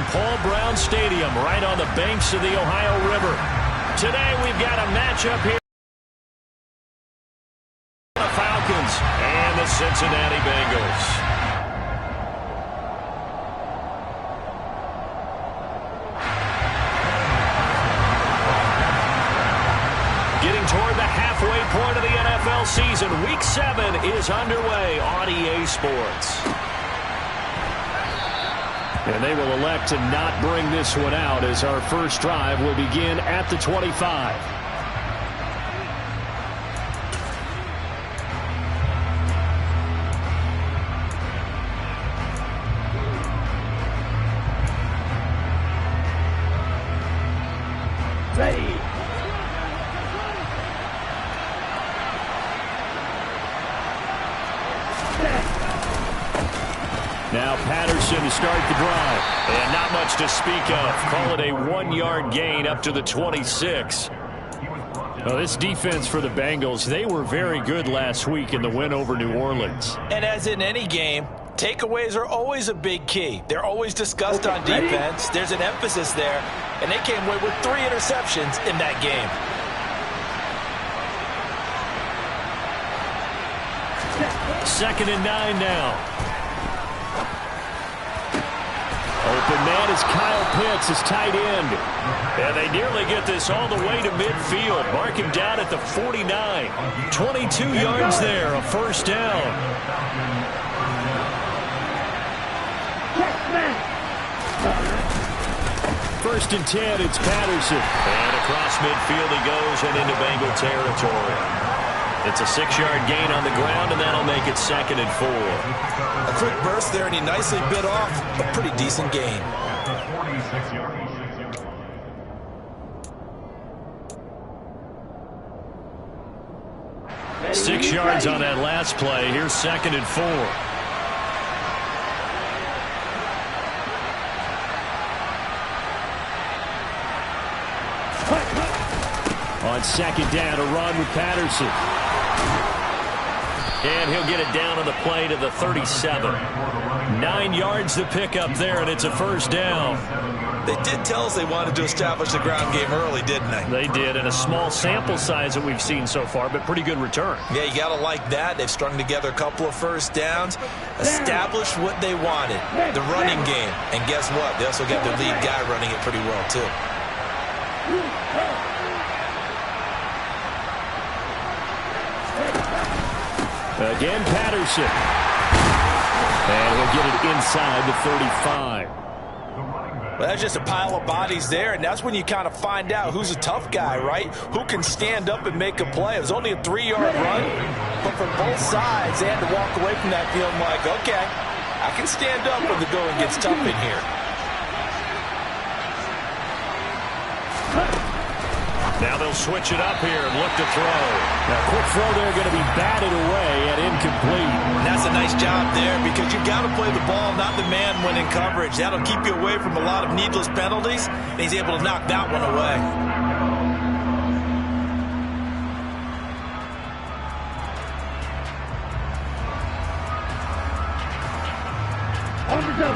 Paul Brown Stadium, right on the banks of the Ohio River. Today we've got a matchup here. The Falcons and the Cincinnati Bengals. Getting toward the halfway point of the NFL season, Week 7 is underway on EA Sports. And they will elect to not bring this one out as our first drive will begin at the 25. Ready. Now Patterson to start the drive. And not much to speak of. Call it a 1-yard gain up to the 26. Well, this defense for the Bengals, they were very good last week in the win over New Orleans. And as in any game, takeaways are always a big key. They're always discussed on defense. There's an emphasis there. And they came away with 3 interceptions in that game. Second and 9 now. Open man is Kyle Pitts, his tight end. And they nearly get this all the way to midfield. Mark him down at the 49. 22 yards there, a first down. First and 10, it's Patterson. And across midfield he goes and into Bengal territory. It's a 6-yard gain on the ground, and that'll make it second and 4. A quick burst there, and he nicely bit off a pretty decent gain. Six yards on that last play. Here's second and 4. On second down, a run with Patterson. And he'll get it down on the play to the 37. 9 yards to pick up there, and it's a first down. They did tell us they wanted to establish the ground game early, didn't they? They did, and a small sample size that we've seen so far, but pretty good return. Yeah, you got to like that. They've strung together a couple of first downs, established what they wanted, the running game. And guess what? They also got their lead guy running it pretty well, too. Again, Patterson. And he'll get it inside the 35. Well, that's just a pile of bodies there, and that's when you kind of find out who's a tough guy, right? Who can stand up and make a play. It was only a 3-yard run, but from both sides, they had to walk away from that feeling like, okay, I can stand up when the going gets tough in here. Now they'll switch it up here and look to throw. Now, quick throw there going to be batted away and incomplete. And that's a nice job there because you've got to play the ball, not the man when in coverage. That'll keep you away from a lot of needless penalties, and he's able to knock that one away.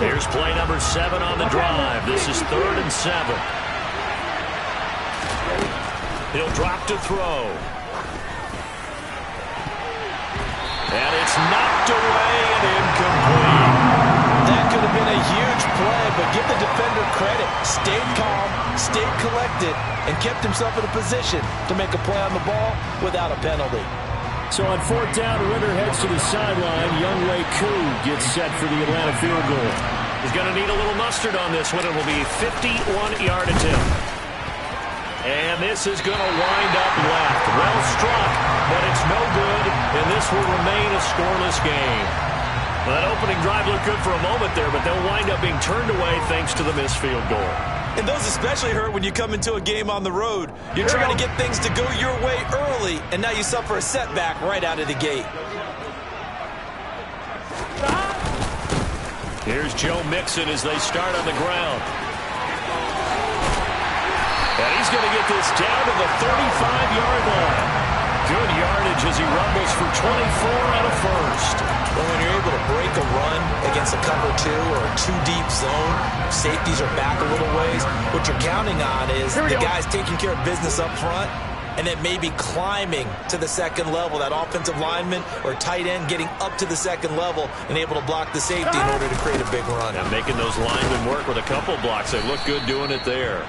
Here's play number 7 on the drive. This is 3rd and 7. He'll drop to throw. And it's knocked away and incomplete. That could have been a huge play, but give the defender credit. Stayed calm, stayed collected, and kept himself in a position to make a play on the ball without a penalty. So on 4th down, Ritter heads to the sideline. Younghoe Koo gets set for the Atlanta field goal. He's going to need a little mustard on this one. It will be a 51-yard attempt. And this is going to wind up left. Well struck, but it's no good, and this will remain a scoreless game. Well, that opening drive looked good for a moment there, but they'll wind up being turned away thanks to the missed field goal. And those especially hurt when you come into a game on the road. You're trying to get things to go your way early, and now you suffer a setback right out of the gate. Here's Joe Mixon as they start on the ground. And he's going to get this down to the 35-yard line. Good yardage as he rumbles for 24 and a first. But when you're able to break a run against a cover 2 or a 2-deep zone, safeties are back a little ways, what you're counting on is the guys taking care of business up front and then maybe climbing to the second level, that offensive lineman or tight end getting up to the second level and able to block the safety in order to create a big run. And making those linemen work with a couple blocks. They look good doing it there.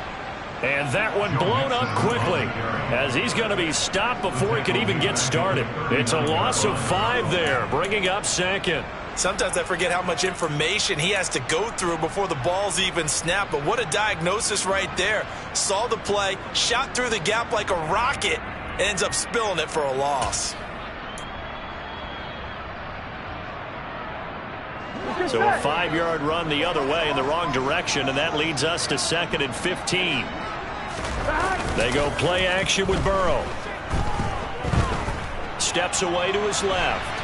And that one blown up quickly as he's going to be stopped before he can even get started. It's a loss of 5 there, bringing up second. Sometimes I forget how much information he has to go through before the ball's even snapped. But what a diagnosis right there. Saw the play, shot through the gap like a rocket, ends up spilling it for a loss. So a 5-yard run the other way in the wrong direction, and that leads us to 2nd and 15. They go play action with Burrow. Steps away to his left.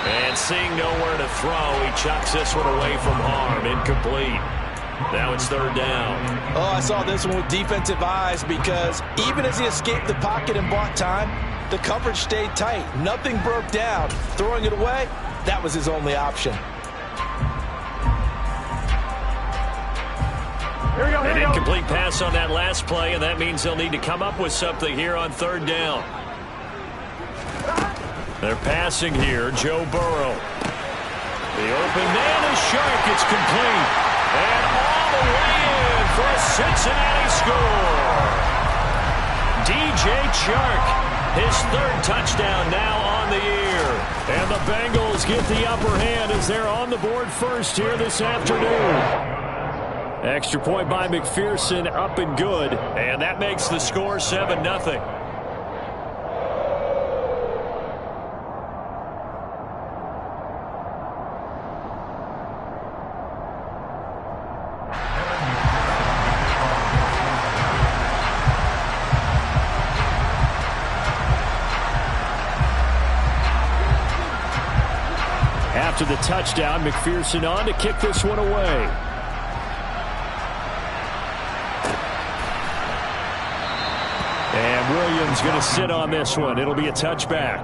And seeing nowhere to throw, he chucks this one away from harm. Incomplete. Now it's 3rd down. Oh, I saw this one with defensive eyes because even as he escaped the pocket and bought time, the coverage stayed tight. Nothing broke down. Throwing it away, that was his only option. An incomplete pass on that last play, and that means they'll need to come up with something here on 3rd down. They're passing here, Joe Burrow. The open man is Shark. It's complete. And all the way in for a Cincinnati score. DJ Chark, his 3rd touchdown now on the year. And the Bengals get the upper hand as they're on the board first here this afternoon. Extra point by McPherson, up and good. And that makes the score 7-0. After the touchdown, McPherson on to kick this one away. And Williams going to sit on this one. It'll be a touchback.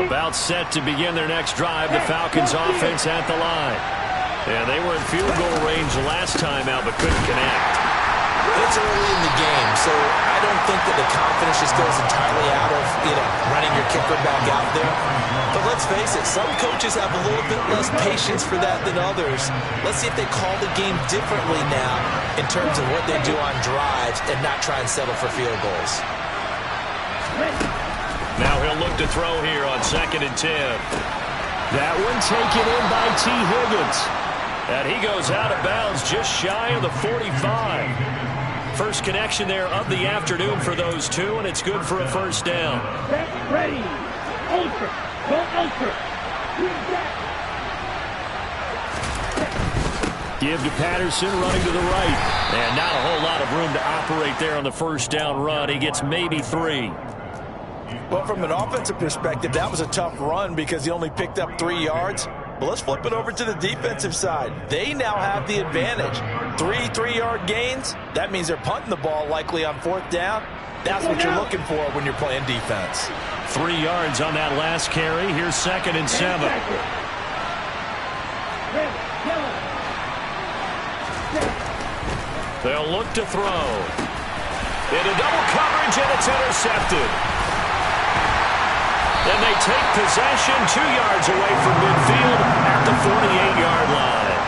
About set to begin their next drive. The Falcons offense at the line. And they were in field goal range last time out, but couldn't connect. It's early in the game, so I don't think that the confidence just goes entirely out of, running your kicker back out there. But let's face it, some coaches have a little bit less patience for that than others. Let's see if they call the game differently now in terms of what they do on drives and not try and settle for field goals. Now he'll look to throw here on 2nd and 10. That one taken in by T. Higgins. And he goes out of bounds just shy of the 45. First connection there of the afternoon for those two, and it's good for a 1st down. Ready. Ultra. Go ultra. Give to Patterson, running to the right. And not a whole lot of room to operate there on the 1st down run. He gets maybe 3. Well, from an offensive perspective, that was a tough run because he only picked up 3 yards. But let's flip it over to the defensive side. They now have the advantage. 3 3-yard gains. That means they're punting the ball likely on 4th down. That's what you're looking for when you're playing defense. 3 yards on that last carry. Here's 2nd and 7. They'll look to throw. Into double coverage, and it's intercepted. And they take possession 2 yards away from midfield at the 48-yard line.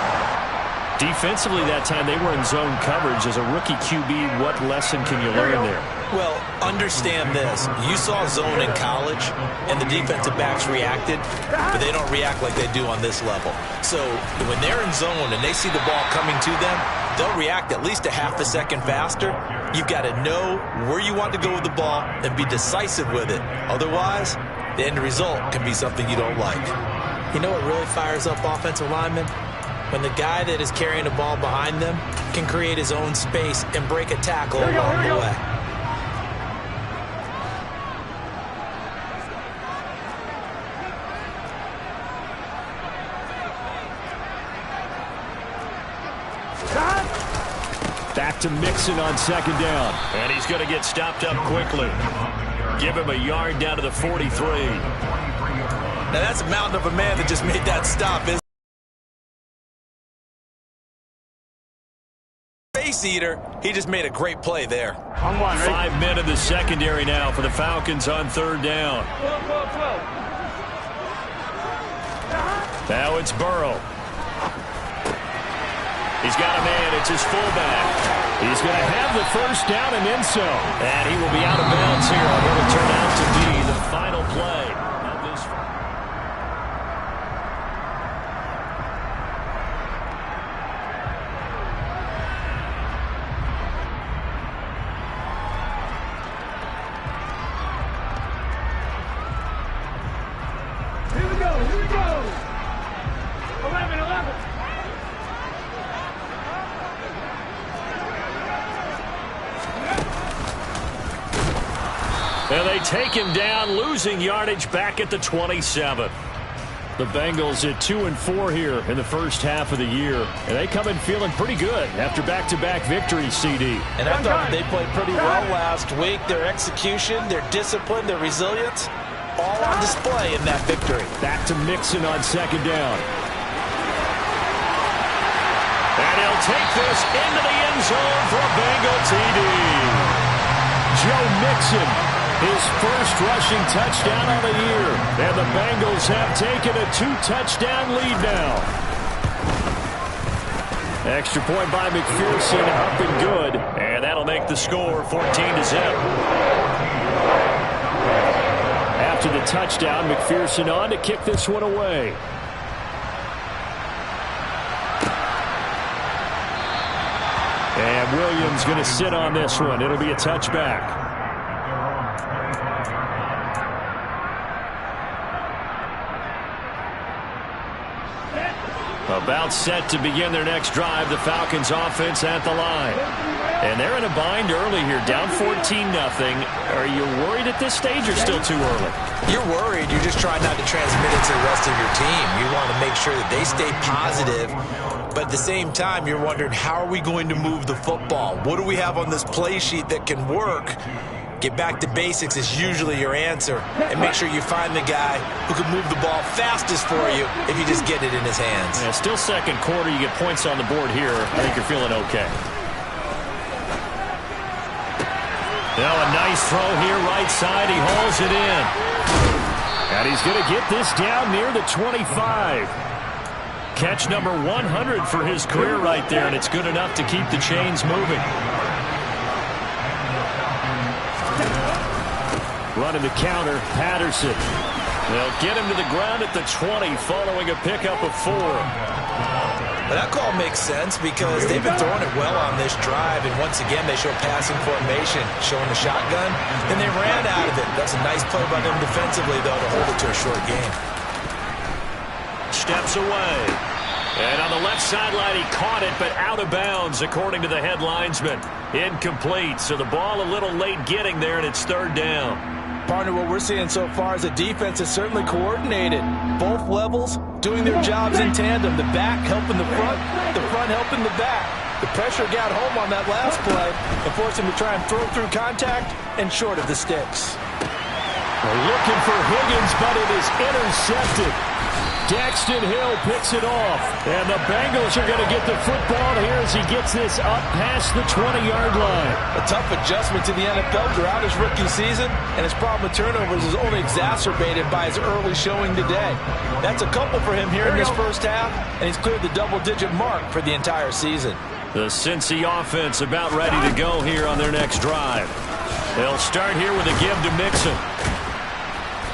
Defensively that time, they were in zone coverage. As a rookie QB, what lesson can you learn there? Well, understand this. You saw zone in college, and the defensive backs reacted, but they don't react like they do on this level. So when they're in zone and they see the ball coming to them, they'll react at least a half a second faster. You've got to know where you want to go with the ball and be decisive with it. Otherwise, the end result can be something you don't like. You know what really fires up offensive linemen? When the guy that is carrying the ball behind them can create his own space and break a tackle along the way. back to Mixon on second down. And he's going to get stopped up quickly. Give him a yard down to the 43. Now that's a mountain of a man that just made that stop, isn't it? Face eater, he just made a great play there. 5 men in the secondary now for the Falcons on third down. Now it's Burrow. He's got a man. It's his fullback. He's going to have the first down and then some. And he will be out of bounds here on what will turn out to be the final play of this. Here we go. 11. And they take him down, losing yardage back at the 27. The Bengals at 2-4 here in the first half of the year. And they come in feeling pretty good after back-to-back victories, CD. And I thought they played pretty well last week. Their execution, their discipline, their resilience, all on display in that victory. Back to Mixon on second down. And he'll take this into the end zone for a Bengal TD. Joe Mixon. His first rushing touchdown of the year. And the Bengals have taken a 2-touchdown lead now. Extra point by McPherson, up and good. And that'll make the score 14-0. After the touchdown, McPherson on to kick this one away. And Williams going to sit on this one. It'll be a touchback. About set to begin their next drive, the Falcons offense at the line. And they're in a bind early here, down 14-0. Are you worried at this stage or still too early? You're worried. You're just trying not to transmit it to the rest of your team. You want to make sure that they stay positive. But at the same time, you're wondering, how are we going to move the football? What do we have on this play sheet that can work? Get back to basics is usually your answer. And make sure you find the guy who can move the ball fastest for you if you just get it in his hands. Yeah, still second quarter. You get points on the board here. I think you're feeling okay. Now a nice throw here, right side. He hauls it in. And he's going to get this down near the 25. Catch number 100 for his career right there, and it's good enough to keep the chains moving. Running the counter, Patterson. They'll get him to the ground at the 20 following a pickup of 4. But that call makes sense because they've been throwing it well on this drive, and once again they show passing formation, showing the shotgun, and they ran out of it. That's a nice play by them defensively, though, to hold it to a short game. Steps away. And on the left sideline, he caught it, but out of bounds, according to the head linesman. Incomplete, so the ball a little late getting there, and it's third down. Partner, what we're seeing so far is the defense is certainly coordinated. Both levels doing their jobs in tandem. The back helping the front helping the back. The pressure got home on that last play and forced him to try and throw through contact and short of the sticks. They're looking for Higgins, but it is intercepted. Daxton Hill picks it off. And the Bengals are going to get the football here as he gets this up past the 20-yard line. A tough adjustment to the NFL throughout his rookie season, and his problem with turnovers is only exacerbated by his early showing today. That's a couple for him here in this first half, and he's cleared the double-digit mark for the entire season. The Cincy offense about ready to go here on their next drive. They'll start here with a give to Mixon.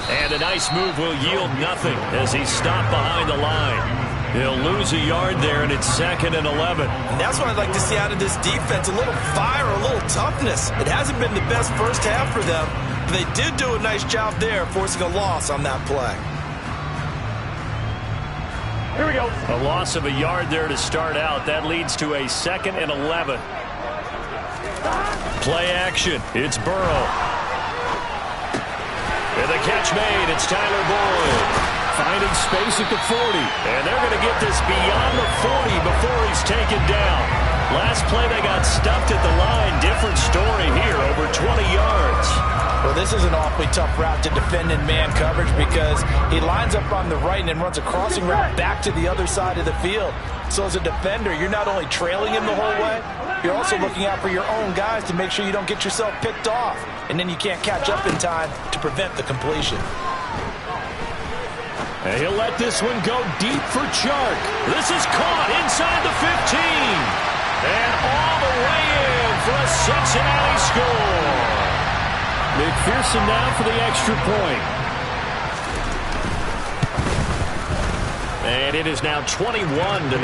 And a nice move will yield nothing as he's stopped behind the line. He'll lose a yard there, and it's 2nd and 11. And that's what I'd like to see out of this defense, a little fire, a little toughness. It hasn't been the best first half for them, but they did do a nice job there, forcing a loss on that play. Here we go. A loss of a yard there to start out. That leads to a 2nd and 11. Play action. It's Burrow. And the catch made. It's Tyler Boyd. Finding space at the 40. And they're going to get this beyond the 40 before he's taken down. Last play, they got stuffed at the line. Different story here, over 20 yards. Well, this is an awfully tough route to defend in man coverage because he lines up on the right and then runs a crossing route back to the other side of the field. So as a defender, you're not only trailing him the whole way, you're also looking out for your own guys to make sure you don't get yourself picked off. And then you can't catch up in time to prevent the completion. And he'll let this one go deep for Chark. This is caught inside the 15. And all the way in for a Cincinnati score. McPherson now for the extra point. And it is now 21-0.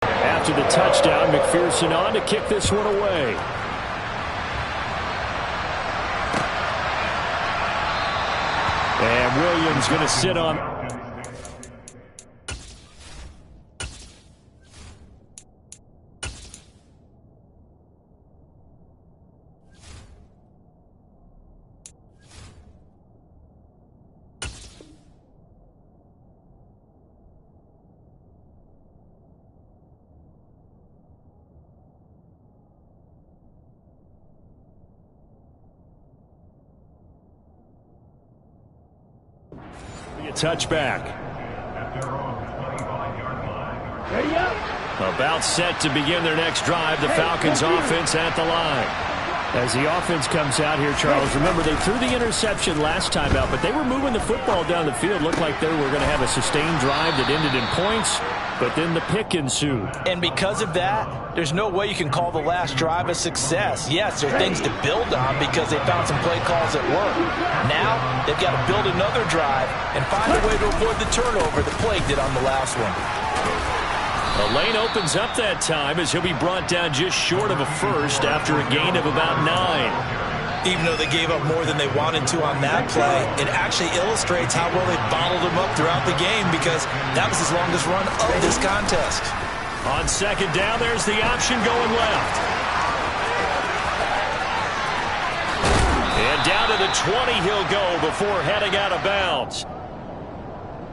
After the touchdown, McPherson on to kick this one away. And Williams going to sit on. A touchback. About set to begin their next drive. The Falcons offense at the line. As the offense comes out here, Charles, remember they threw the interception last time out, but they were moving the football down the field. Looked like they were going to have a sustained drive that ended in points, but then the pick ensued. And because of that, there's no way you can call the last drive a success. Yes, there are things to build on because they found some play calls that work. Now, they've got to build another drive and find a way to avoid the turnover the play did on the last one. The lane opens up that time as he'll be brought down just short of a first after a gain of about 9. Even though they gave up more than they wanted to on that play, it actually illustrates how well they bottled them up throughout the game because that was his longest run of this contest. On second down, there's the option going left. And down to the 20 he'll go before heading out of bounds.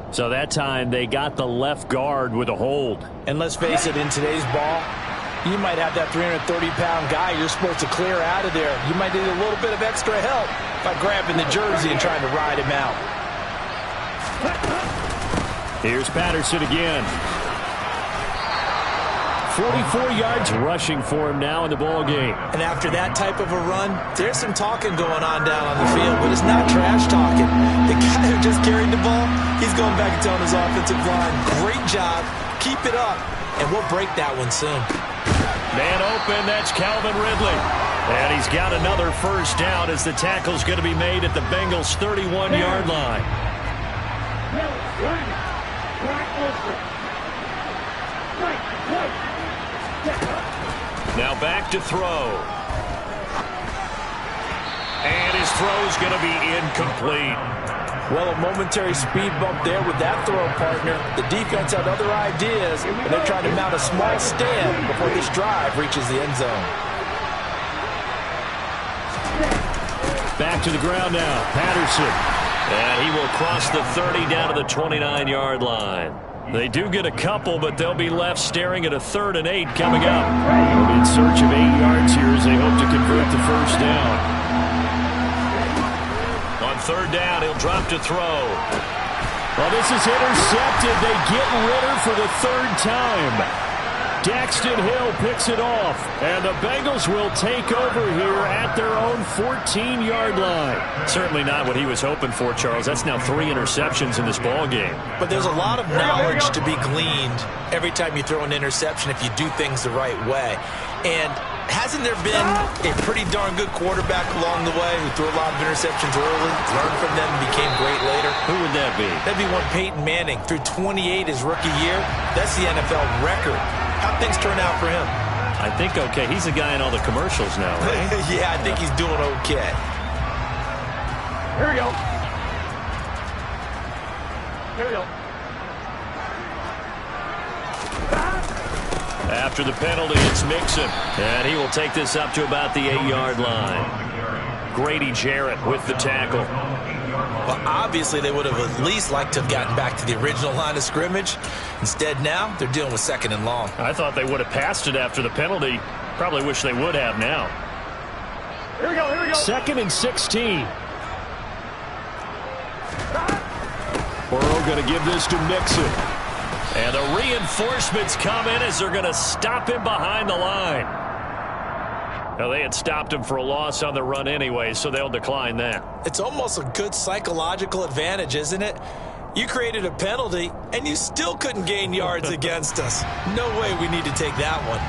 So that time they got the left guard with a hold. And let's face it, in today's ball, you might have that 330-pound guy you're supposed to clear out of there. You might need a little bit of extra help by grabbing the jersey and trying to ride him out. Here's Patterson again. 44 yards rushing for him now in the ball game. And after that type of a run, there's some talking going on down on the field, but it's not trash talking. The guy who just carried the ball, he's going back and telling his offensive line, great job, keep it up, and we'll break that one soon. Man open, that's Calvin Ridley. And he's got another first down as the tackle's going to be made at the Bengals' 31-yard line. Now back to throw. And his throw's going to be incomplete. Well, a momentary speed bump there with that throw, partner. The defense had other ideas, and they're trying to mount a small stand before this drive reaches the end zone. Back to the ground now, Patterson. And he will cross the 30 down to the 29-yard line. They do get a couple, but they'll be left staring at a 3rd and 8 coming up. They'll be in search of 8 yards here as they hope to convert the first down. On 3rd down, he'll drop to throw. Well, this is intercepted. They get Ritter for the 3rd time. Daxton Hill picks it off, and the Bengals will take over here at their own 14-yard line. Certainly not what he was hoping for, Charles. That's now 3 interceptions in this ball game. But there's a lot of knowledge to be gleaned every time you throw an interception if you do things the right way. And hasn't there been a pretty darn good quarterback along the way who threw a lot of interceptions early, learned from them, and became great later? Who would that be? That'd be one Peyton Manning. Threw 28 his rookie year. That's the NFL record. How'd things turn out for him? I think okay. He's the guy in all the commercials now, right? Yeah, I think he's doing okay. Here we go. Here we go. After the penalty, it's Mixon. And he will take this up to about the 8-yard line. Grady Jarrett with the tackle. Well, obviously they would have at least liked to have gotten back to the original line of scrimmage. Instead now, they're dealing with 2nd and long. I thought they would have passed it after the penalty. Probably wish they would have now. Here we go, here we go. 2nd and 16. Burrow going to give this to Mixon. And the reinforcements come in as they're going to stop him behind the line. Now, they had stopped him for a loss on the run anyway, so they'll decline that. It's almost a good psychological advantage, isn't it? You created a penalty, and you still couldn't gain yards against us. No way we need to take that one.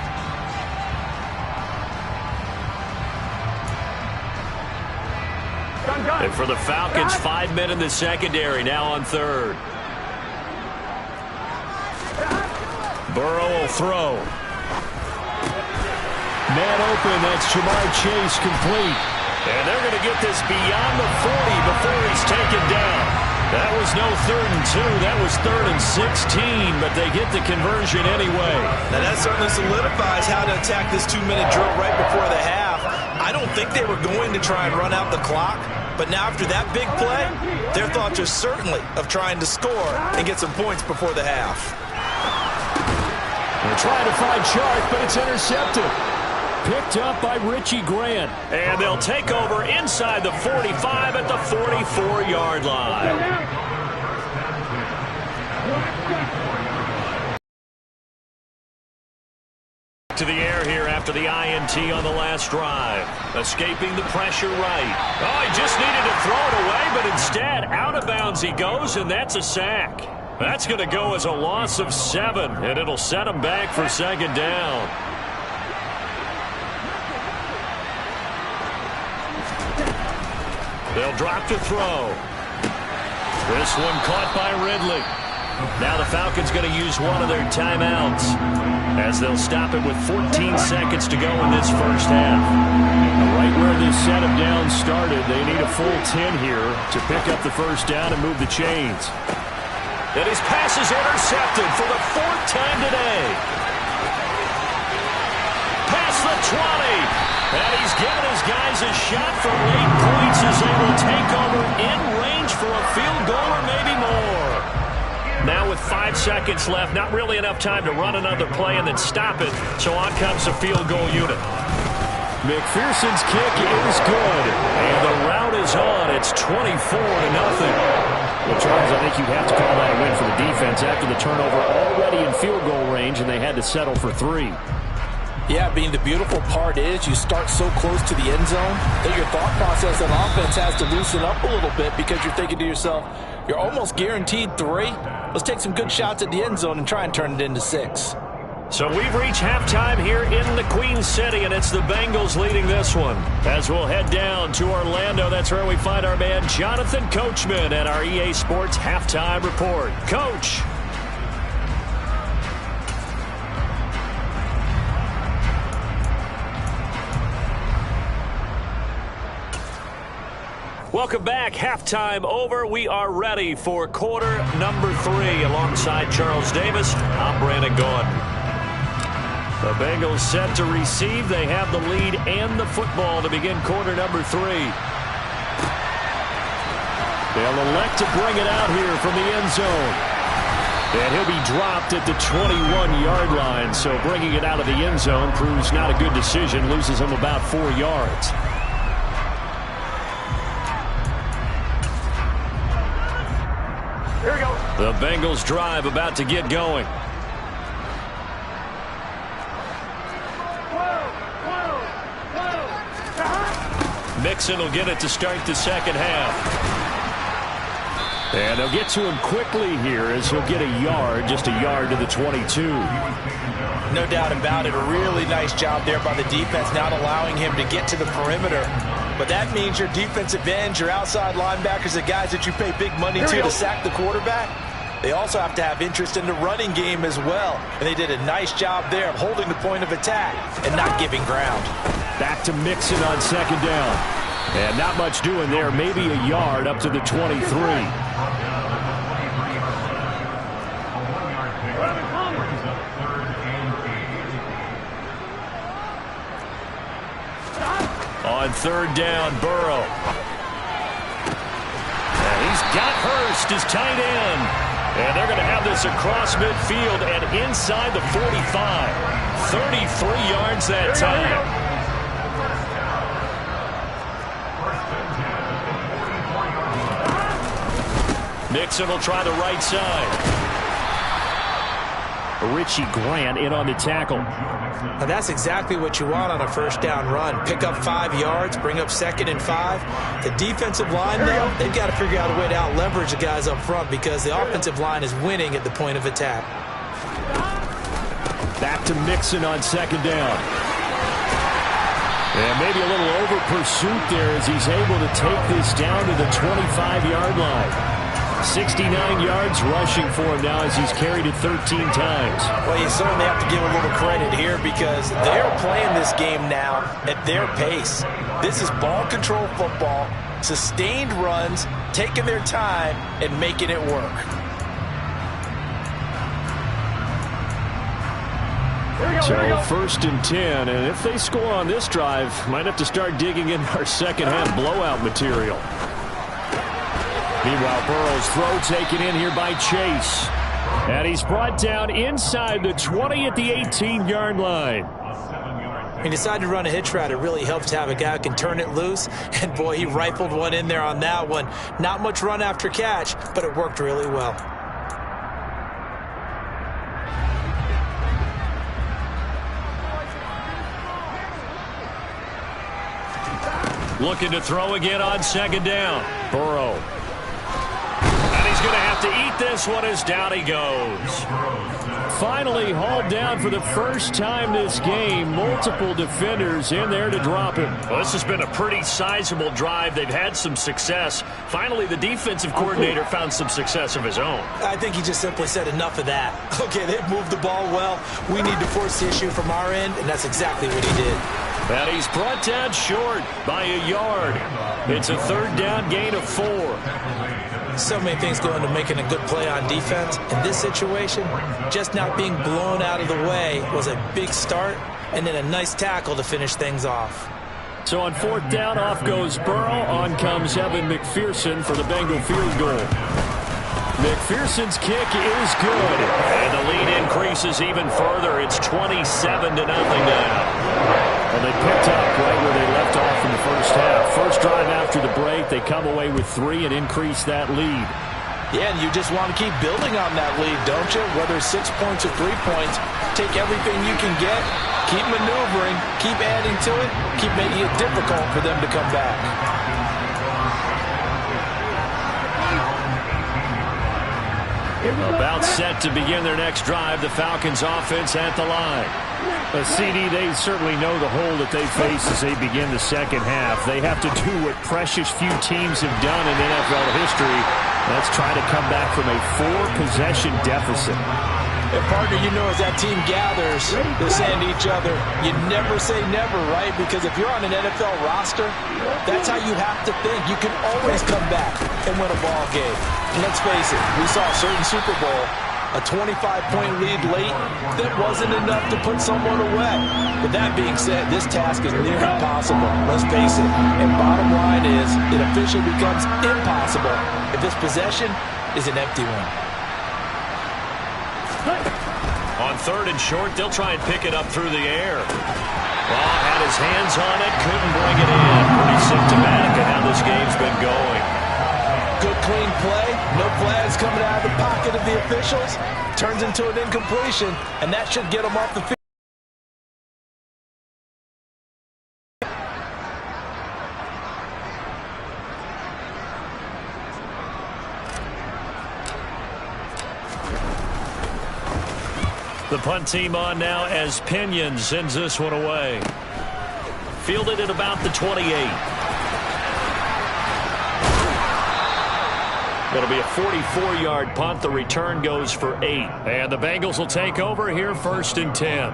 And for the Falcons, 5 men in the secondary, now on 3rd. Burrow will throw. Man open, that's Jamar Chase complete. And they're going to get this beyond the 40 before he's taken down. That was no 3rd and 2. That was 3rd and 16, but they get the conversion anyway. Now that certainly solidifies how to attack this 2-minute drill right before the half. I don't think they were going to try and run out the clock, but now after that big play, their thoughts are certainly of trying to score and get some points before the half. They're trying to find Chark, but it's intercepted. Picked up by Richie Grant. And they'll take over inside the 45 at the 44-yard line. To the air here after the INT on the last drive. Escaping the pressure right. Oh, he just needed to throw it away, but instead out of bounds he goes, and that's a sack. That's going to go as a loss of 7, and it'll set him back for 2nd down. They'll drop to throw. This one caught by Ridley. Now the Falcons going to use one of their timeouts as they'll stop it with 14 seconds to go in this first half. Right where this set of downs started, they need a full 10 here to pick up the first down and move the chains. And his pass is intercepted for the 4th time today. Past the 20. And he's given his guys a shot for late points as they will take over in range for a field goal or maybe more. Now with 5 seconds left, not really enough time to run another play and then stop it. So on comes the field goal unit. McPherson's kick is good. And the route is on. It's 24-0. Well, Charles, I think you have to call that a win for the defense after the turnover already in field goal range, and they had to settle for 3. Yeah, being the beautiful part is you start so close to the end zone that your thought process on offense has to loosen up a little bit because you're thinking to yourself, you're almost guaranteed 3. Let's take some good shots at the end zone and try and turn it into 6. So we've reached halftime here in the Queen City, and it's the Bengals leading this one. As we'll head down to Orlando, that's where we find our man Jonathan Coachman at our EA Sports Halftime Report. Coach. Welcome back. Halftime over. We are ready for quarter number 3. Alongside Charles Davis, I'm Brandon Gaudin. The Bengals set to receive. They have the lead and the football to begin quarter number 3. They'll elect to bring it out here from the end zone. And he'll be dropped at the 21-yard line. So bringing it out of the end zone proves not a good decision. Loses him about 4 yards. Here we go. The Bengals drive about to get going. Mixon will get it to start the second half. And they'll get to him quickly here as he'll get a yard, just a yard to the 22. No doubt about it. A really nice job there by the defense, not allowing him to get to the perimeter. But that means your defensive ends, your outside linebackers, the guys that you pay big money to sack the quarterback, they also have to have interest in the running game as well. And they did a nice job there of holding the point of attack and not giving ground. Back to Mixon on second down. And not much doing there. Maybe a yard up to the 23. On third down, Burrow. He's got Hurst as tight end. And they're going to have this across midfield and inside the 45. 33 yards that time. Mixon will try the right side. Richie Grant in on the tackle. Now that's exactly what you want on a first down run. Pick up 5 yards, bring up 2nd and 5. The defensive line, though, they've got to figure out a way to out-leverage the guys up front because the offensive line is winning at the point of attack. Back to Mixon on 2nd down. And maybe a little over-pursuit there as he's able to take this down to the 25-yard line. 69 yards rushing for him now as he's carried it 13 times. Well, you certainly have to give a little credit here because they're playing this game now at their pace. This is ball control football, sustained runs, taking their time, and making it work. So 1st and 10, and if they score on this drive, might have to start digging in our second-half blowout material. Meanwhile, Burrow's throw taken in here by Chase. And he's brought down inside the 20 at the 18-yard line. He decided to run a hitch route. It really helps to have a guy who can turn it loose. And, boy, he rifled one in there on that one. Not much run after catch, but it worked really well. Looking to throw again on 2nd down. Burrow. He's going to have to eat this one as down he goes. Finally hauled down for the first time this game. Multiple defenders in there to drop him. Well, this has been a pretty sizable drive. They've had some success. Finally, the defensive coordinator found some success of his own. I think he just simply said enough of that. Okay, they've moved the ball well. We need to force the issue from our end, and that's exactly what he did. And he's brought down short by a yard. It's a 3rd down gain of 4. So many things go into making a good play on defense. In this situation, just not being blown out of the way was a big start, and then a nice tackle to finish things off. So on 4th down, off goes Burrow. On comes Evan McPherson for the Bengal field goal. McPherson's kick is good. And the lead increases even further. It's 27-0 now. And they picked up right where they left off in the first half. First drive after the break, they come away with 3 and increase that lead. Yeah, and you just want to keep building on that lead, don't you? Whether it's 6 points or 3 points, take everything you can get, keep maneuvering, keep adding to it, keep making it difficult for them to come back. About set to begin their next drive, the Falcons offense at the line. CD, they certainly know the hole that they face as they begin the second half. They have to do what precious few teams have done in NFL history. Let's try to come back from a 4-possession deficit. And partner, you know, as that team gathers, they're saying to each other, you never say never, right? Because if you're on an NFL roster, that's how you have to think. You can always come back and win a ball game. And let's face it, we saw a certain Super Bowl, a 25-point lead late, that wasn't enough to put someone away. But that being said, this task is near impossible. Let's face it. And bottom line is, it officially becomes impossible if this possession is an empty one. On 3rd and short, they'll try and pick it up through the air. Well, had his hands on it, couldn't bring it in. Pretty symptomatic of how this game's been going. Good clean play, no flags coming out of the pocket of the officials. Turns into an incompletion, and that should get them off the field. The punt team on now as Pinion sends this one away. Fielded at about the 28. It'll be a 44-yard punt. The return goes for 8. And the Bengals will take over here 1st and 10.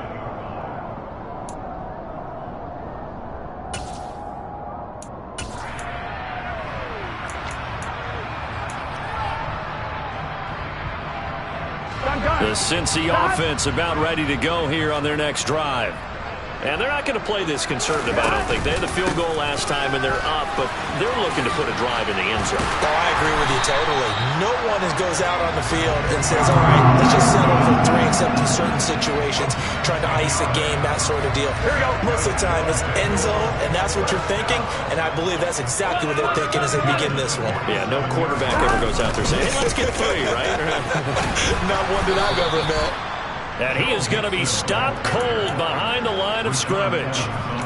The Cincy offense about ready to go here on their next drive. And they're not going to play this conservative, I don't think. They had the field goal last time, and they're up, but they're looking to put a drive in the end zone. Oh, I agree with you totally. No one goes out on the field and says, all right, let's just settle for 3, except in certain situations, trying to ice a game, that sort of deal. Here we go. Most of the time, it's end zone, and that's what you're thinking, and I believe that's exactly what they're thinking as they begin this one. Yeah, no quarterback ever goes out there saying, hey, let's get 3, right? Not one that I've ever met. And he is going to be stopped cold behind the line of scrimmage.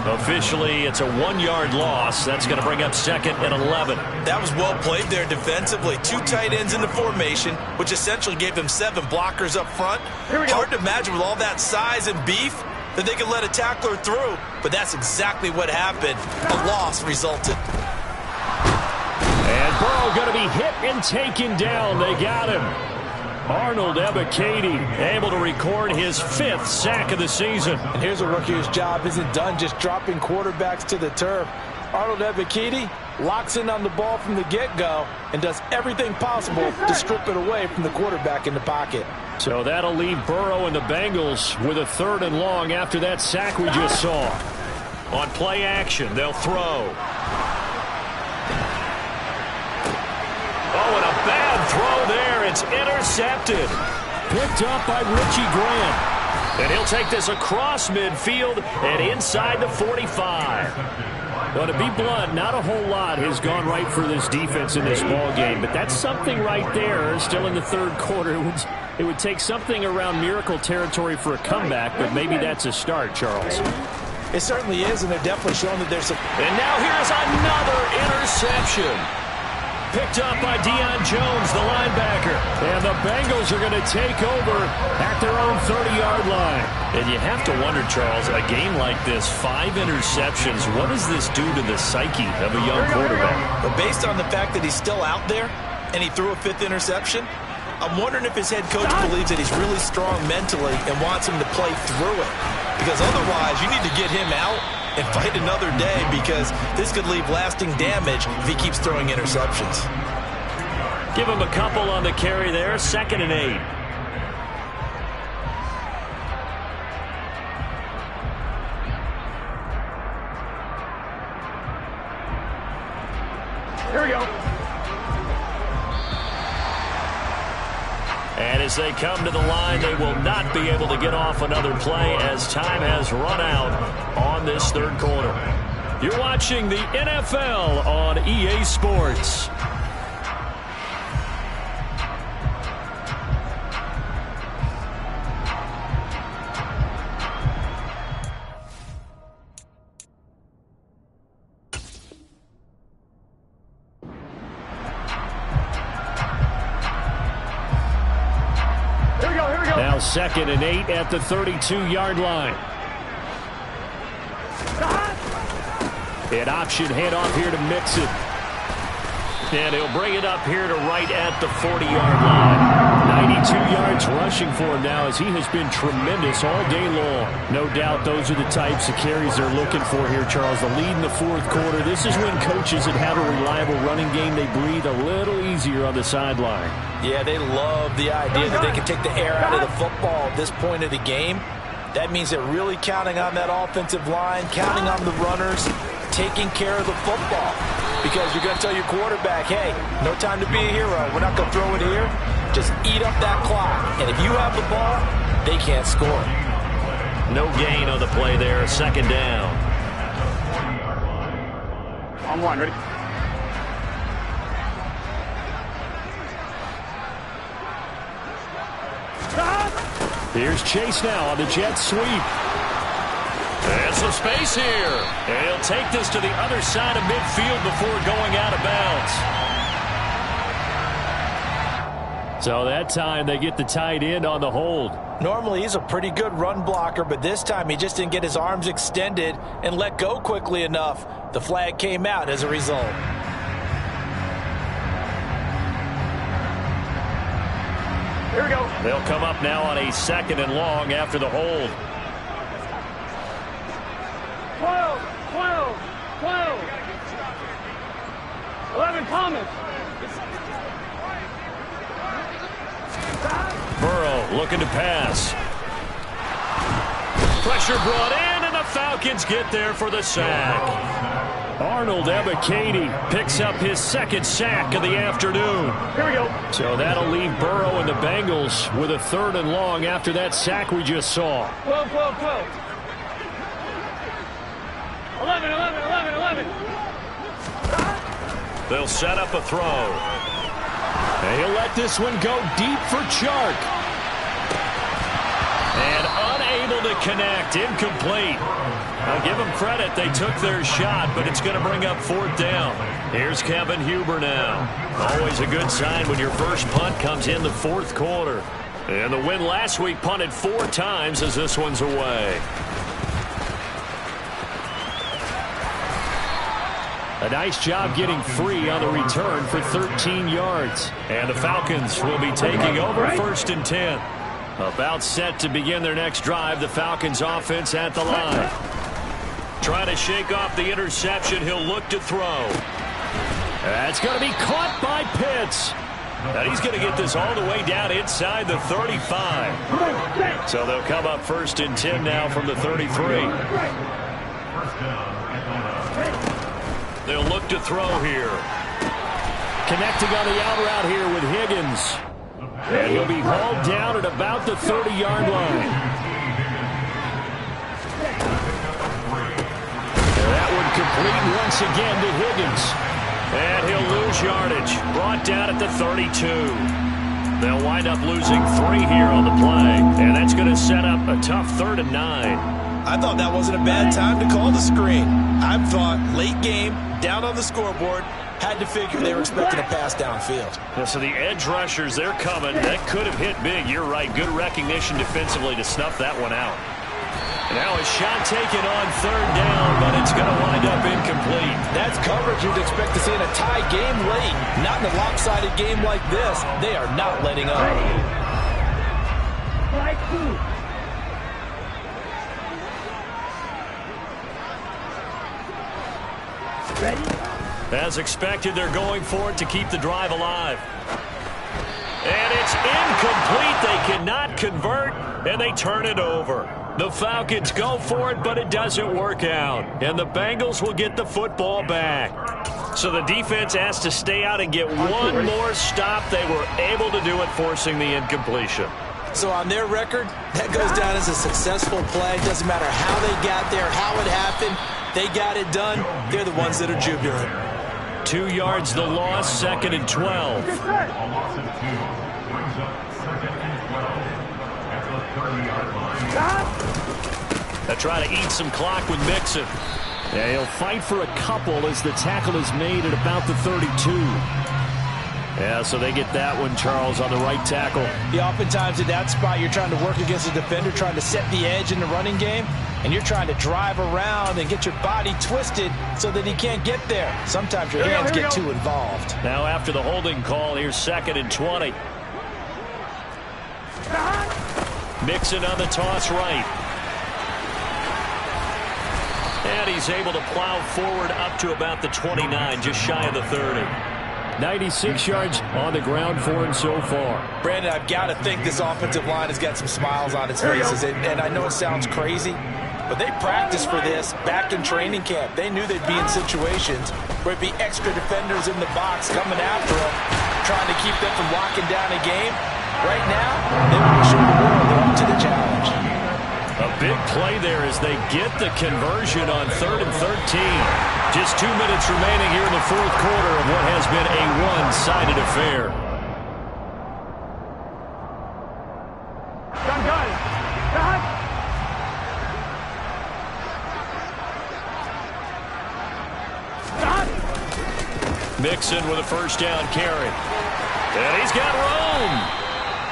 Officially, it's a 1-yard loss. That's going to bring up 2nd and 11. That was well played there defensively. 2 tight ends in the formation, which essentially gave them 7 blockers up front. Hard to imagine with all that size and beef that they could let a tackler through, but that's exactly what happened. A loss resulted. And Burrow going to be hit and taken down. They got him. Arnold Ebiketie able to record his 5th sack of the season. And here's a rookie whose job isn't done just dropping quarterbacks to the turf. Arnold Ebiketie locks in on the ball from the get-go and does everything possible to strip it away from the quarterback in the pocket. So that'll leave Burrow and the Bengals with a 3rd and long after that sack we just saw. On play action, they'll throw. Oh, and a bad throw there. It's intercepted. Picked up by Richie Grant. And he'll take this across midfield and inside the 45. Well, to be blunt, not a whole lot has gone right for this defense in this ball game, but that's something right there. Still in the 3rd quarter. It would take something around miracle territory for a comeback, but maybe that's a start, Charles. It certainly is, and they're definitely showing that there's a... And now here's another interception. Picked up by Deion Jones, the linebacker. And the Bengals are going to take over at their own 30-yard line. And you have to wonder, Charles, a game like this, 5 interceptions, what does this do to the psyche of a young quarterback? But based on the fact that he's still out there and he threw a 5th interception, I'm wondering if his head coach believes that he's really strong mentally and wants him to play through it. Because otherwise, you need to get him out and fight another day, because this could leave lasting damage if he keeps throwing interceptions. Give him a couple on the carry there. 2nd and 8. Here we go. And as they come to the line, they will not be able to get off another play as time has run out on this 3rd quarter. You're watching the NFL on EA Sports. Now 2nd and 8 at the 32-yard line. An option handoff here to Mixon. And he'll bring it up here to right at the 40-yard line. 92 yards rushing for him now, as he has been tremendous all day long. No doubt those are the types of carries they're looking for here, Charles. The lead in the 4th quarter. This is when coaches that have a reliable running game, they breathe a little easier on the sideline. Yeah, they love the idea that they can take the air out of the football at this point of the game. That means they're really counting on that offensive line, counting on the runners, taking care of the football. Because you're going to tell your quarterback, hey, no time to be a hero. We're not going to throw it here. Just eat up that clock. And if you have the ball, they can't score. No gain on the play there. 2nd down. On 1, ready? Here's Chase now on the jet sweep. And some space here. And he'll take this to the other side of midfield before going out of bounds. So that time they get the tight end on the hold. Normally he's a pretty good run blocker, but this time he just didn't get his arms extended and let go quickly enough. The flag came out as a result. Here we go. They'll come up now on a 2nd and long after the hold. 12, 11, Thomas. Burrow looking to pass. Pressure brought in, and the Falcons get there for the sack. Arnold Ebiketie picks up his second sack of the afternoon. Here we go. So that'll leave Burrow and the Bengals with a 3rd and long after that sack we just saw. 12, 12, 12. 11, 11, 11, 11. They'll set up a throw. And he'll let this one go deep for Chark. And unable to connect, incomplete. I'll give them credit, they took their shot, but it's going to bring up 4th down. Here's Kevin Huber now. Always a good sign when your first punt comes in the 4th quarter. And the win last week punted 4 times as this one's away. A nice job getting free on the return for 13 yards. And the Falcons will be taking over 1st and 10. About set to begin their next drive, the Falcons offense at the line. Trying to shake off the interception, he'll look to throw. That's going to be caught by Pitts. And he's going to get this all the way down inside the 35. So they'll come up 1st and 10 now from the 33. They'll look to throw here. Connecting on the out route here with Higgins. And he'll be hauled down at about the 30-yard line. And that one complete once again to Higgins. And he'll lose yardage. Brought down at the 32. They'll wind up losing 3 here on the play. And that's going to set up a tough 3rd and 9. I thought that wasn't a bad time to call the screen. I thought late game, down on the scoreboard, had to figure they were expecting a pass downfield. Yeah, so the edge rushers, they're coming. That could have hit big. You're right. Good recognition defensively to snuff that one out. Now a shot taken on 3rd down, but it's going to wind up incomplete. That's coverage you'd expect to see in a tie game late. Not in a lopsided game like this. They are not letting up. Ready? As expected, they're going for it to keep the drive alive. And it's incomplete. They cannot convert, and they turn it over. The Falcons go for it, but it doesn't work out. And the Bengals will get the football back. So the defense has to stay out and get one more stop. They were able to do it, forcing the incompletion. So on their record, that goes down as a successful play. Doesn't matter how they got there, how it happened. They got it done. They're the ones that are jubilant. 2 yards the loss, 2nd and 12. They try to eat some clock with Mixon. Yeah, he'll fight for a couple as the tackle is made at about the 32. Yeah, so they get that one, Charles, on the right tackle. Yeah, oftentimes in that spot, you're trying to work against a defender, trying to set the edge in the running game, and you're trying to drive around and get your body twisted so that he can't get there. Sometimes your hands get too involved. Now after the holding call, here's 2nd and 20. Mixon on the toss right. And he's able to plow forward up to about the 29, just shy of the 30. 96 yards on the ground for him so far. Brandon, I've got to think this offensive line has got some smiles on its faces. And I know it sounds crazy, but they practiced for this back in training camp. They knew they'd be in situations where it'd be extra defenders in the box coming after them, trying to keep them from locking down a game. Right now, they want to show the world they're up to the challenge. A big play there as they get the conversion on 3rd and 13. Just 2 minutes remaining here in the 4th quarter of what has been a one-sided affair. Gun. Mixon with a first down carry. And he's got room.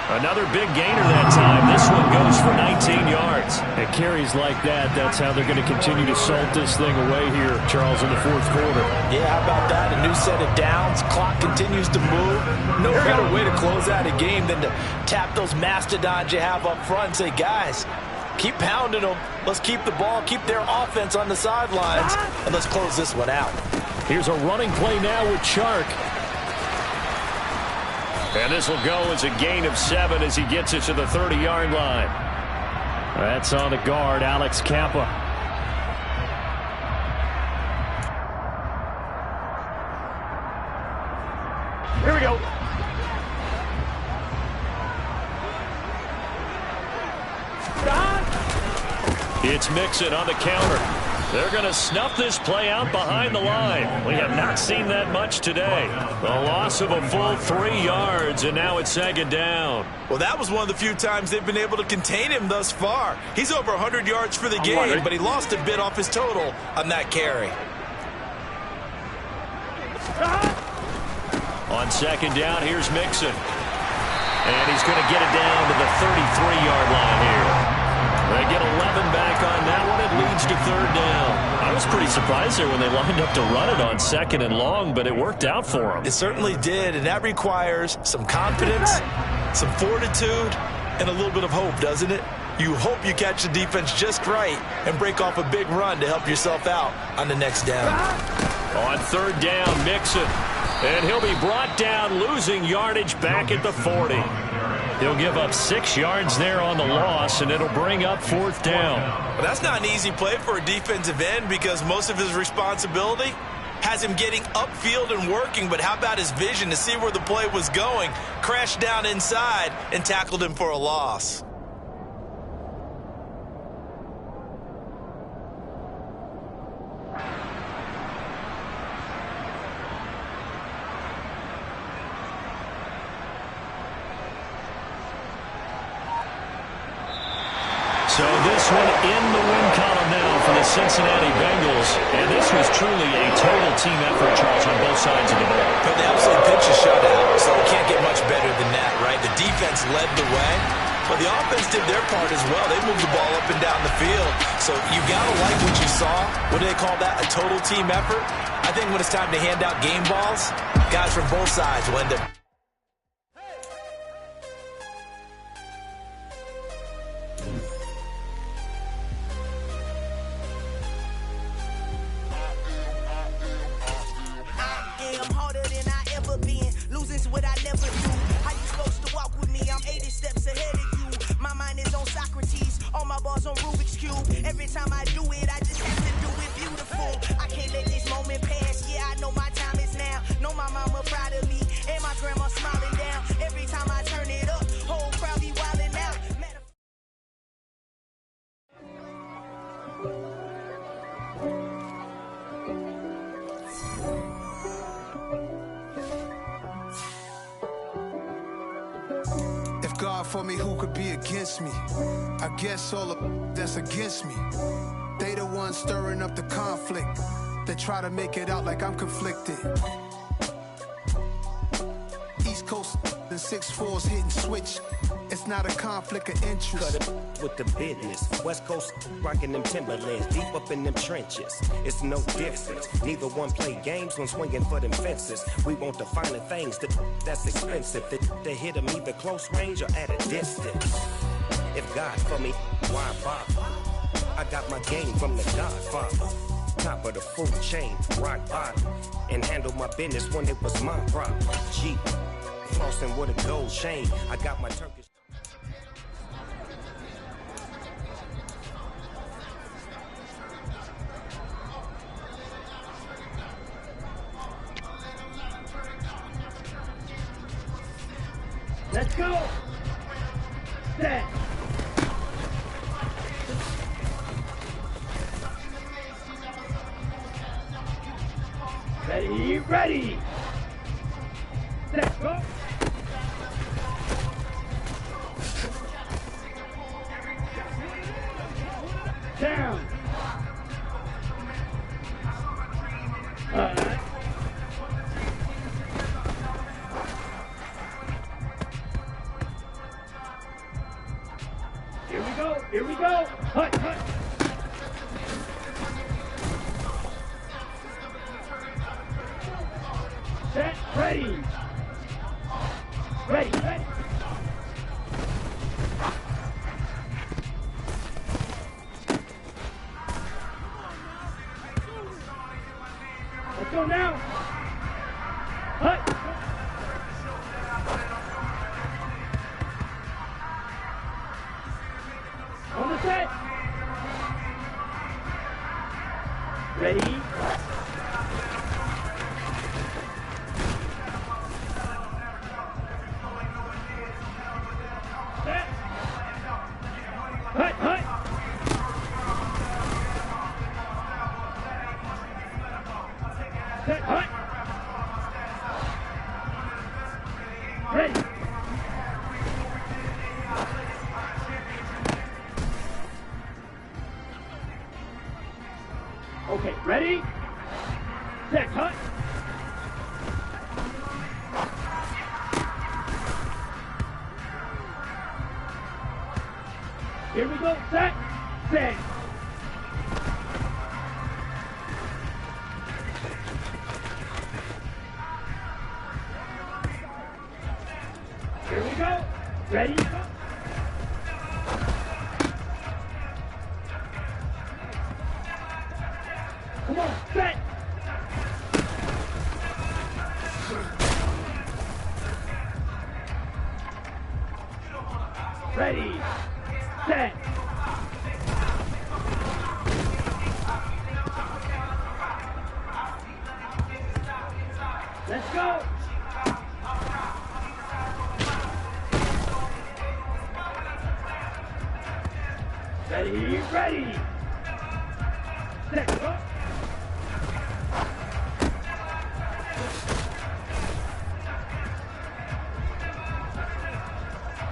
Another big gainer that time. This one goes for 19 yards. And carries like that, that's how they're going to continue to salt this thing away here, Charles, in the 4th quarter. Yeah, how about that? A new set of downs. Clock continues to move. No better way to close out a game than to tap those mastodons you have up front and say, guys, keep pounding them. Let's keep the ball, keep their offense on the sidelines, and let's close this one out. Here's a running play now with Chark. And this will go as a gain of 7 as he gets it to the 30-yard line. That's on the guard, Alex Kappa. It's Mixon on the counter. They're going to snuff this play out behind the line. We have not seen that much today. The loss of a full 3 yards, and now it's 2nd down. Well, that was one of the few times they've been able to contain him thus far. He's over 100 yards for the game, but he lost a bit off his total on that carry. On 2nd down, here's Mixon. And he's going to get it down to the 33-yard line here. They get 11 back on that one. It leads to 3rd down. I was pretty surprised there when they lined up to run it on 2nd and long, but it worked out for them. It certainly did, and that requires some confidence, some fortitude, and a little bit of hope, doesn't it? You hope you catch the defense just right and break off a big run to help yourself out on the next down. On 3rd down, Mixon. And he'll be brought down, losing yardage back at the 40. He'll give up 6 yards there on the loss, and it'll bring up 4th down. Well, that's not an easy play for a defensive end because most of his responsibility has him getting upfield and working, but how about his vision to see where the play was going, crashed down inside, and tackled him for a loss. So this one in the win column now for the Cincinnati Bengals. And this was truly a total team effort, Charles, on both sides of the ball. But they absolutely pitched a shutout, so it can't get much better than that, right? The defense led the way, but the offense did their part as well. They moved the ball up and down the field. So you got to like what you saw. What do they call that? A total team effort? I think when it's time to hand out game balls, guys from both sides will end up. What I never do. How you supposed to walk with me? I'm 80 steps ahead of you. My mind is on Socrates, all my bars on Rubik's Cube. Every time I do it, I just have to do it beautiful. I can't let this moment pass. Yeah, I know my time is now. Know my mama proud of me, and my grandma smiling down. Every time I turn it up, whole crowd be wilding out. God for me, who could be against me? I guess all of that's against me. They the ones stirring up the conflict. They try to make it out like I'm conflicted. East Coast and 6'4s hitting switch. It's not a conflict of interest. Cut it with the business. West Coast rocking them Timberlands, deep up in them trenches. It's no difference. Neither one play games when swinging for them fences. We want the finer things that's expensive. They hit them either close range or at a distance. If God for me, why bother? I got my game from the Godfather. Top of the food chain, rock bottom, and handle my business when it was my problem. Jeep, flossing with a gold chain. I got my Turkish. Let's go. Set. Ready, ready. Set, go. Down. All right. Here we go. Here we go. Hut, hut. Set, ready. Ready, ready. Let's go now. Hut. On the set. Ready. Set. Hut, hut. Okay, ready? Set, cut. Here we go, set, set. Here we go, ready, go. Come on, set. Ready, set. Let's go. Ready, ready. Set, go.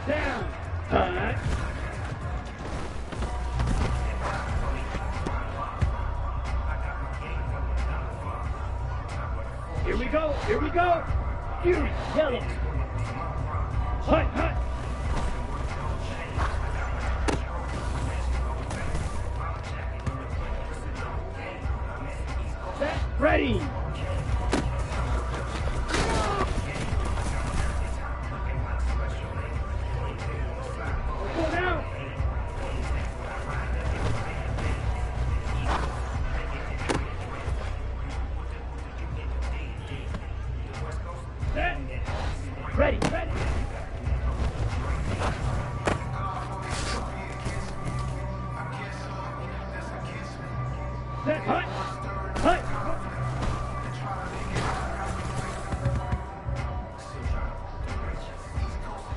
Down. Cut. Here we go, here we go. Here, yellow. Hut, hut. Set, ready. Go now. Set, ready, ready. Set, hut, hut.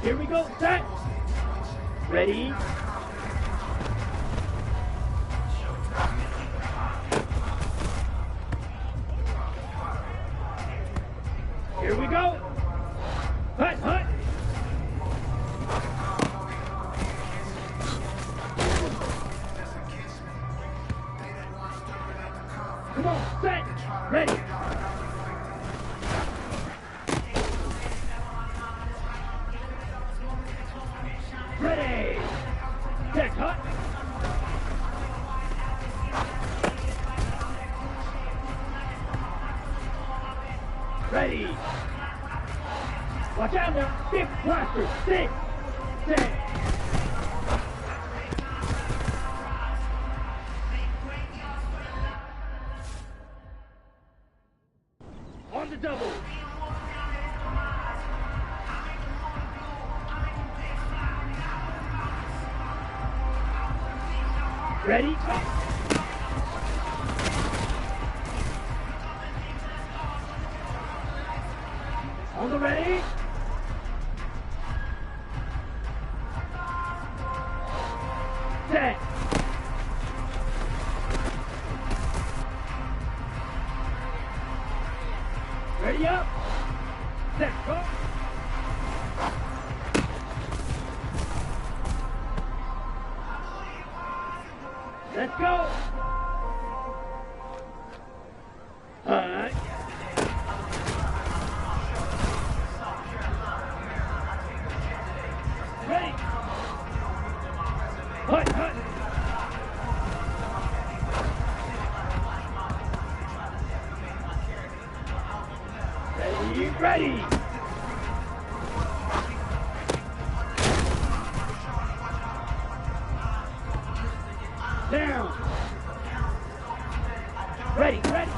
Here we go, set. Ready. Here we go. Hut, hut. Come on, set. Ready. Ready. Set, hut. Ready. Watch out now. Stick blaster. Stick. Stick. On the double. Ready? Go. On the ready? Set. Ready up. Set. Go. Let's go. Hut. Ready. Hut, hut. Ready, ready. Down. Ready, ready.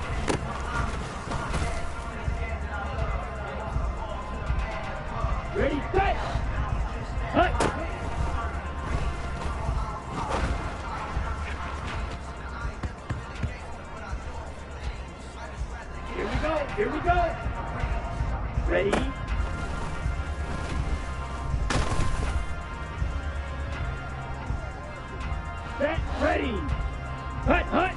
Ready, set. Hut. Here we go, here we go. Ready. Set, ready. Hut, hut.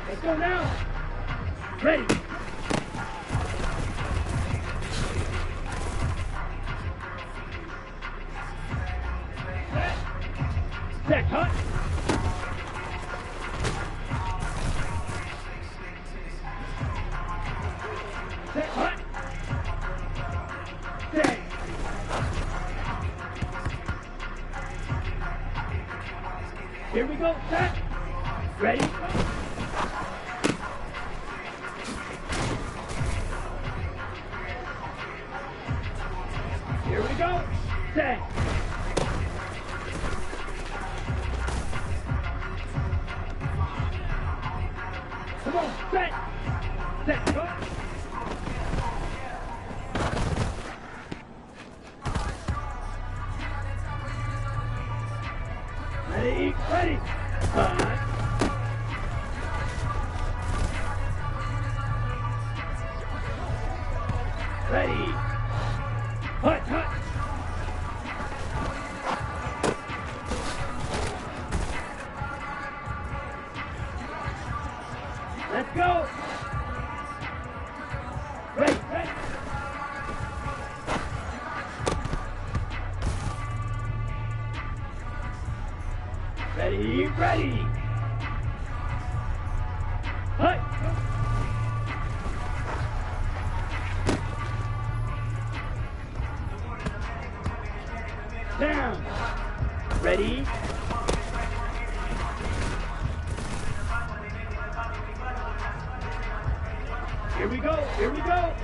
Let's go now. Ready. Set, hut. Set, hut. Set. Here we go, set. Ready? Here we go, set. Come on, set. Set, go. Ready, ready. Ready. Hut, hut. Let's go. Ready, ready. Ready, ready. Hut. Down. Ready. Here we go. Here we go.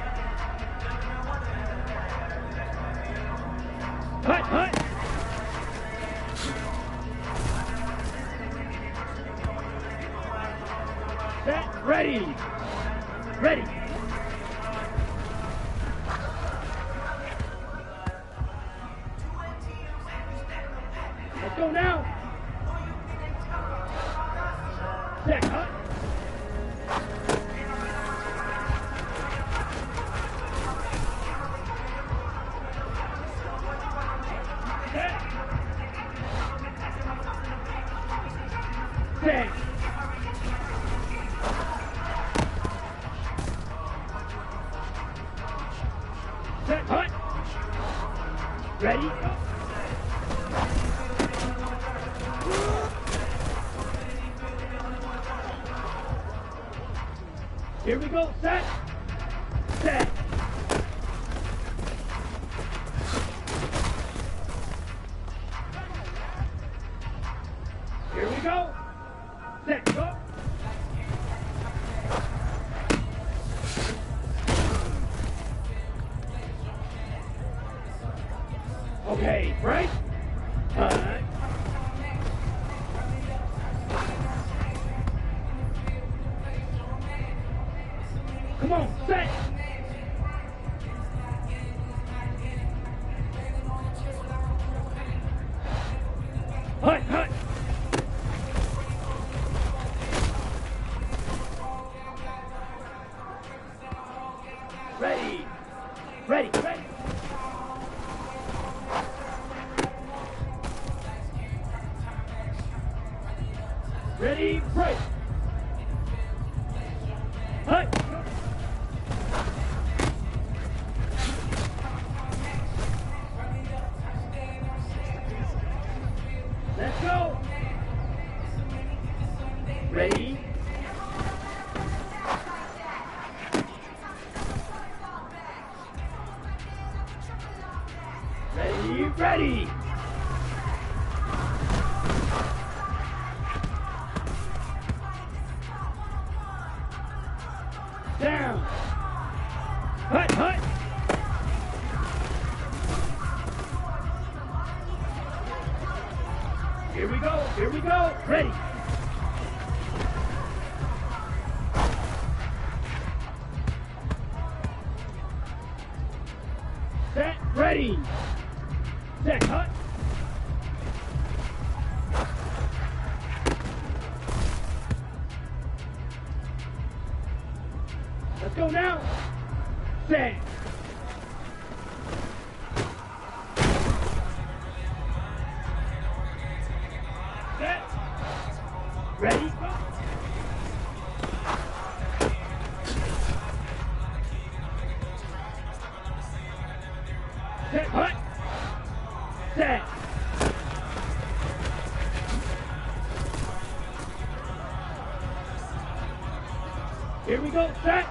Hut, hut. Set. Ready. Ready. Let's go now. Set, hut. Set. Set. Set, hut. Ready? Here we go, set. Set. Here we go. Set, go. Okay, break. Come on, set. Hut, hut. Ready. Ready, ready. Ready, break. Hut. Let's go. Ready. Ready, ready. Down. Hut, hut. Here we go, here we go. Ready. Set, ready. Set, hut. Let's go now. Set. Set. Ready? Go. Set, hut. Set. Here we go. Set.